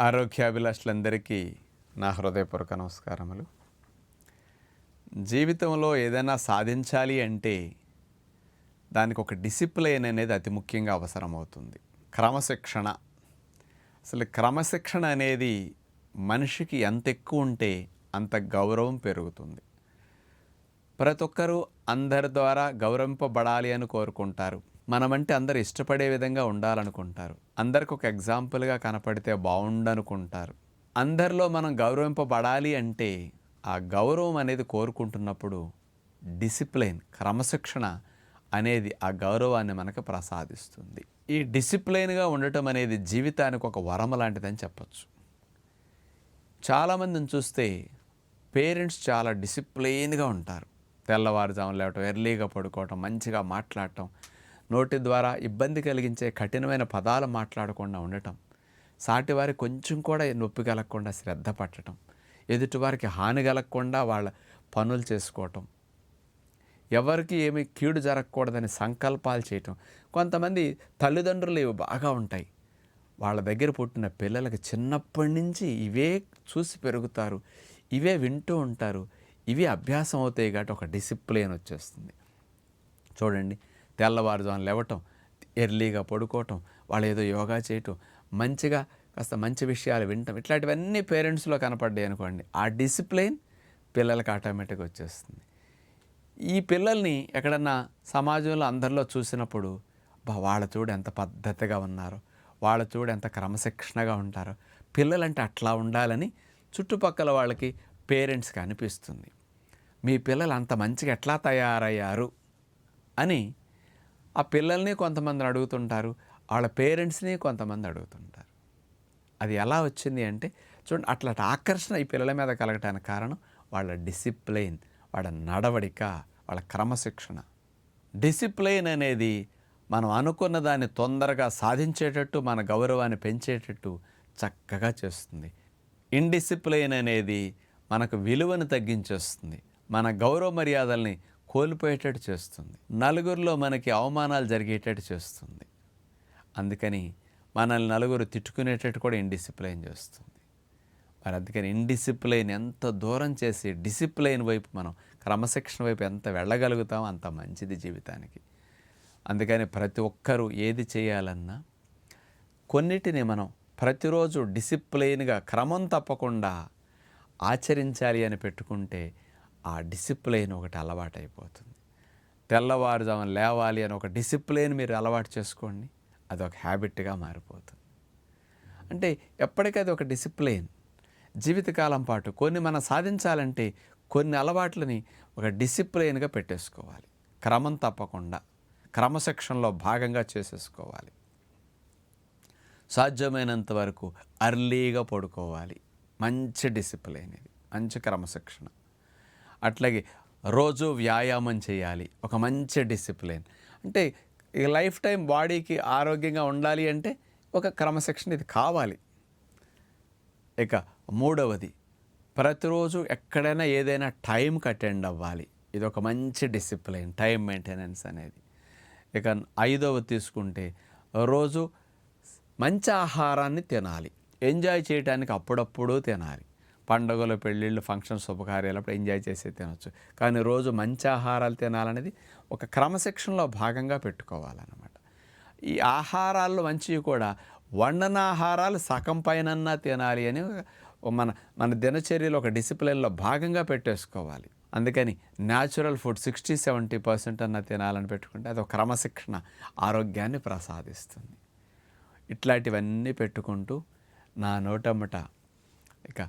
ఆరోగ్యాభిలాషులందరికీ నా హృదయపూర్వక నమస్కారములు. జీవితంలో ఏదైనా సాధించాలి అంటే దానికి ఒక డిసిప్లిన్ అనేది అతి ముఖ్యంగా అవసరమవుతుంది. క్రమశిక్షణ. అసలు క్రమశిక్షణ అనేది మనిషికి ఎంత ఎక్కువ ఉంటే అంత గౌరవం పెరుగుతుంది. ప్రతి ఒక్కరూ అందరి ద్వారా గౌరవింపబడాలి అని కోరుకుంటారు. మనమంటే అందరు ఇష్టపడే విధంగా ఉండాలనుకుంటారు. అందరికి ఒక ఎగ్జాంపుల్గా కనపడితే బాగుండనుకుంటారు. అందరిలో మనం గౌరవింపబడాలి అంటే ఆ గౌరవం అనేది కోరుకుంటున్నప్పుడు డిసిప్లిన్, క్రమశిక్షణ అనేది ఆ గౌరవాన్ని మనకు ప్రసాదిస్తుంది. ఈ డిసిప్లిన్గా ఉండటం అనేది జీవితానికి ఒక వరం లాంటిదని చెప్పచ్చు. చాలామందిని చూస్తే పేరెంట్స్ చాలా డిసిప్లిన్గా ఉంటారు. తెల్లవారుజామున లేవటం, ఎర్లీగా పడుకోవటం, మంచిగా మాట్లాడటం, నోటి ద్వారా ఇబ్బంది కలిగించే కఠినమైన పదాలు మాట్లాడకుండా ఉండటం, సాటివారి కొంచెం కూడా నొప్పి కలగకుండా శ్రద్ధ పట్టడం, ఎదుటివారికి హాని కలగకుండా వాళ్ళ పనులు చేసుకోవటం, ఎవరికి ఏమి కీడు జరగకూడదని సంకల్పాలు చేయటం. కొంతమంది తల్లిదండ్రులు ఇవి బాగా ఉంటాయి. వాళ్ళ దగ్గర పుట్టిన పిల్లలకి చిన్నప్పటి నుంచి ఇవే చూసి పెరుగుతారు, ఇవే వింటూ ఉంటారు, ఇవి అభ్యాసం అవుతాయి కాబట్టి ఒక డిసిప్లిన్ వచ్చేస్తుంది. చూడండి, తెల్లవారుజామున లేవటం, ఎర్లీగా పడుకోవటం, వాళ్ళు ఏదో యోగా చేయటం, మంచిగా కాస్త మంచి విషయాలు వినటం, ఇట్లాంటివన్నీ పేరెంట్స్లో కనపడ్డాయి అనుకోండి, ఆ డిసిప్లిన్ పిల్లలకి ఆటోమేటిక్గా వచ్చేస్తుంది. ఈ పిల్లల్ని ఎక్కడన్నా సమాజంలో అందరిలో చూసినప్పుడు వాళ్ళ చూడు ఎంత పద్ధతిగా ఉన్నారో, వాళ్ళ చూడు ఎంత క్రమశిక్షణగా ఉంటారో, పిల్లలంటే అట్లా ఉండాలని చుట్టుపక్కల వాళ్ళకి పేరెంట్స్కి అనిపిస్తుంది. మీ పిల్లలు అంత మంచిగా ఎట్లా తయారయ్యారు అని ఆ పిల్లల్ని కొంతమంది అడుగుతుంటారు, వాళ్ళ పేరెంట్స్ని కొంతమంది అడుగుతుంటారు. అది ఎలా వచ్చింది అంటే చూడండి, అట్లాంటి ఆకర్షణ ఈ పిల్లల మీద కలగటానికి కారణం వాళ్ళ డిసిప్లైన్, వాళ్ళ నడవడిక, వాళ్ళ క్రమశిక్షణ. డిసిప్లైన్ అనేది మనం అనుకున్న దాన్ని తొందరగా సాధించేటట్టు, మన గౌరవాన్ని పెంచేటట్టు చక్కగా చేస్తుంది. ఇండిసిప్లైన్ అనేది మనకు విలువను తగ్గించేస్తుంది, మన గౌరవ మర్యాదల్ని కోల్పోయేటట్టు చేస్తుంది, నలుగురిలో మనకి అవమానాలు జరిగేటట్టు చేస్తుంది. అందుకని మనల్ని నలుగురు తిట్టుకునేటట్టు కూడా ఇండిసిప్లైన్ చేస్తుంది. మరి అందుకని ఇండిసిప్లైన్ ఎంత దూరం చేసి డిసిప్లైన్ వైపు, మనం క్రమశిక్షణ వైపు ఎంత వెళ్ళగలుగుతామో అంత మంచిది జీవితానికి. అందుకని ప్రతి ఒక్కరూ ఏది చేయాలన్నా కొన్నిటిని మనం ప్రతిరోజు డిసిప్లైన్గా క్రమం తప్పకుండా ఆచరించాలి అని పెట్టుకుంటే ఆ డిసిప్లైన్ ఒకటి అలవాటు అయిపోతుంది. తెల్లవారుజామున లేవాలి అని ఒక డిసిప్లైన్ మీరు అలవాటు చేసుకోండి, అదొక హ్యాబిట్గా మారిపోతుంది. అంటే ఎప్పటికది ఒక డిసిప్లైన్ జీవితకాలం పాటు. కొన్ని మనం సాధించాలంటే కొన్ని అలవాట్లని ఒక డిసిప్లైన్గా పెట్టేసుకోవాలి, క్రమం తప్పకుండా క్రమశిక్షణలో భాగంగా చేసేసుకోవాలి. సాధ్యమైనంత వరకు అర్లీగా పడుకోవాలి, మంచి డిసిప్లైన్ ఇది, మంచి క్రమశిక్షణ. అట్లాగే రోజు వ్యాయామం చేయాలి, ఒక మంచి డిసిప్లిన్. అంటే ఈ లైఫ్ టైం బాడీకి ఆరోగ్యంగా ఉండాలి అంటే ఒక క్రమశిక్షణ ఇది కావాలి. ఇక మూడవది, ప్రతిరోజు ఎక్కడైనా ఏదైనా టైంకి అటెండ్ అవ్వాలి, ఇది ఒక మంచి డిసిప్లిన్, టైం మెయింటెనెన్స్ అనేది. ఇక ఐదవది తీసుకుంటే రోజు మంచి ఆహారాన్ని తినాలి, ఎంజాయ్ చేయడానికి అప్పుడప్పుడు తినాలి. పండుగలు, పెళ్ళిళ్ళు, ఫంక్షన్స్, శుభకార్యాలప్పుడు ఎంజాయ్ చేసి తినొచ్చు, కానీ రోజు మంచి ఆహారాలు తినాలనేది ఒక క్రమశిక్షణలో భాగంగా పెట్టుకోవాలన్నమాట. ఈ ఆహారాల్లో మంచివి కూడా వండన ఆహారాలు సగం పైనన్నా తినాలి అని మన దినచర్యలో ఒక డిసిప్లిన్లో భాగంగా పెట్టేసుకోవాలి. అందుకని న్యాచురల్ ఫుడ్ 60-70% అన్నా తినాలని పెట్టుకుంటే అది ఒక క్రమశిక్షణ, ఆరోగ్యాన్ని ప్రసాదిస్తుంది. ఇట్లాంటివన్నీ పెట్టుకుంటూ నా నోటమ్మట ఇక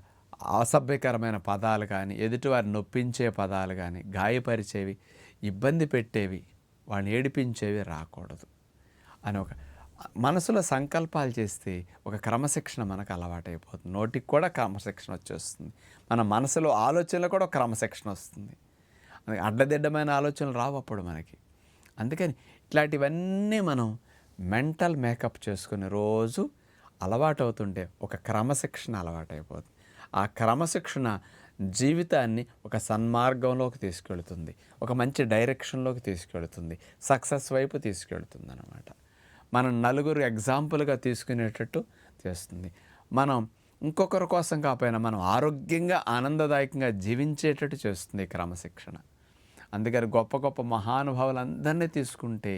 అసభ్యకరమైన పదాలు కానీ, ఎదుటివారి నొప్పించే పదాలు కానీ, గాయపరిచేవి, ఇబ్బంది పెట్టేవి, వాళ్ళని ఏడిపించేవి రాకూడదు అని ఒక మనసులో సంకల్పాలు చేస్తే ఒక క్రమశిక్షణ మనకు అలవాటైపోతుంది. నోటికి కూడా క్రమశిక్షణ వచ్చేస్తుంది, మన మనసులో ఆలోచనలు కూడా క్రమశిక్షణ వస్తుంది. అడ్డదిడ్డమైన ఆలోచనలు రావు అప్పుడు మనకి. అందుకని ఇట్లాంటివన్నీ మనం మెంటల్ మేకప్ చేసుకుని రోజు అలవాటు అవుతుంటే ఒక క్రమశిక్షణ అలవాటైపోతుంది. ఆ క్రమశిక్షణ జీవితాన్ని ఒక సన్మార్గంలోకి తీసుకెళ్తుంది, ఒక మంచి డైరెక్షన్లోకి తీసుకెళ్తుంది, సక్సెస్ వైపు తీసుకెళ్తుంది అన్నమాట. మనం నలుగురు ఎగ్జాంపుల్గా తీసుకునేటట్టు చేస్తుంది. మనం ఇంకొకరి కోసం కాకపోయినా మనం ఆరోగ్యంగా ఆనందదాయకంగా జీవించేటట్టు చేస్తుంది ఈ క్రమశిక్షణ. అందుకని గొప్ప గొప్ప మహానుభావులందరినీ తీసుకుంటే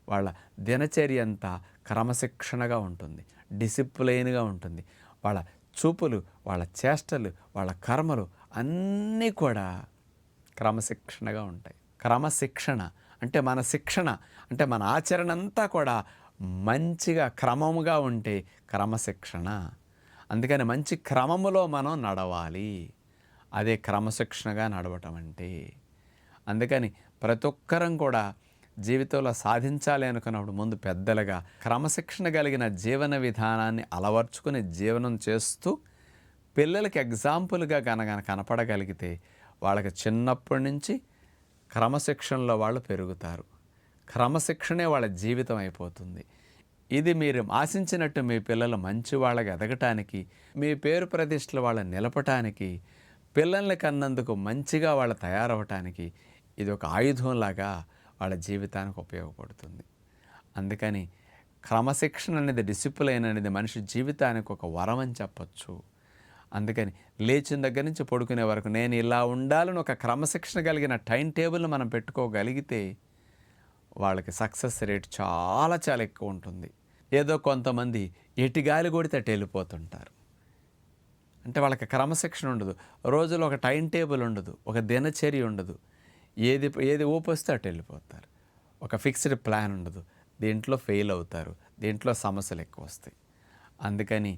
వాళ్ళ దినచర్య అంతా క్రమశిక్షణగా ఉంటుంది, డిసిప్లైన్గా ఉంటుంది. వాళ్ళ చూపులు, వాళ్ళ చేష్టలు, వాళ్ళ కర్మలు అన్నీ కూడా క్రమశిక్షణగా ఉంటాయి. క్రమశిక్షణ అంటే మన శిక్షణ, అంటే మన ఆచరణ అంతా కూడా మంచిగా క్రమముగా ఉంటే క్రమశిక్షణ. అందుకని మంచి క్రమములో మనం నడవాలి. అదే క్రమశిక్షణగా నడవటం అంటే. అందుకని ప్రతి ఒక్కరం కూడా జీవితంలో సాధించాలి అనుకున్నప్పుడు ముందు పెద్దలుగా క్రమశిక్షణ కలిగిన జీవన విధానాన్ని అలవర్చుకుని జీవనం చేస్తూ పిల్లలకి ఎగ్జాంపుల్గా కనుక కనపడగలిగితే వాళ్ళకి చిన్నప్పటి నుంచి క్రమశిక్షణలో వాళ్ళు పెరుగుతారు. క్రమశిక్షణే వాళ్ళ జీవితం అయిపోతుంది. ఇది మీరు ఆశించినట్టు మీ పిల్లలు మంచి వాళ్ళకి ఎదగటానికి, మీ పేరు ప్రతిష్టలు వాళ్ళని నిలపటానికి, పిల్లల్ని కన్నందుకు మంచిగా వాళ్ళు తయారవటానికి ఇది ఒక ఆయుధంలాగా వాళ్ళ జీవితానికి ఉపయోగపడుతుంది. అందుకని క్రమశిక్షణ అనేది, డిసిప్లైన్ అనేది మనిషి జీవితానికి ఒక వరం అని చెప్పచ్చు. అందుకని లేచిన దగ్గర నుంచి పడుకునే వరకు నేను ఇలా ఉండాలని ఒక క్రమశిక్షణ కలిగిన టైం టేబుల్ని మనం పెట్టుకోగలిగితే వాళ్ళకి సక్సెస్ రేట్ చాలా చాలా ఎక్కువ ఉంటుంది. ఏదో కొంతమంది ఎటు గాలి కొడితే అటు వెళ్ళిపోతుంటారు. అంటే వాళ్ళకి క్రమశిక్షణ ఉండదు, రోజులో ఒక టైం టేబుల్ ఉండదు, ఒక దినచర్య ఉండదు. ఏది ఊపొస్తే అటు వెళ్ళిపోతారు. ఒక ఫిక్స్డ్ ప్లాన్ ఉండదు. దీంట్లో ఫెయిల్ అవుతారు, దీంట్లో సమస్యలు ఎక్కువ వస్తాయి. అందుకని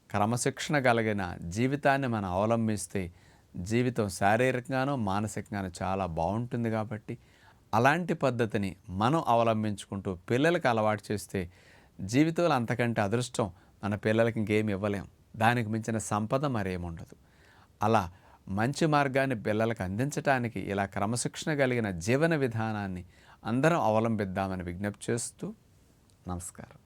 క్రమశిక్షణ కలిగిన జీవితాన్ని మనం అవలంబిస్తే జీవితం శారీరకంగానూ మానసికంగానూ చాలా బాగుంటుంది. కాబట్టి అలాంటి పద్ధతిని మనం అవలంబించుకుంటూ పిల్లలకు అలవాటు చేస్తే జీవితంలో అంతకంటే అదృష్టం మన పిల్లలకి ఇంకేమి ఇవ్వలేం. దానికి మించిన సంపద మరేముండదు. అలా మంచి మార్గాన్ని పిల్లలకు అందించడానికి ఇలా క్రమశిక్షణ కలిగిన జీవన విధానాన్ని అందరం అవలంబిద్దామని విజ్ఞప్తి చేస్తూ నమస్కారం.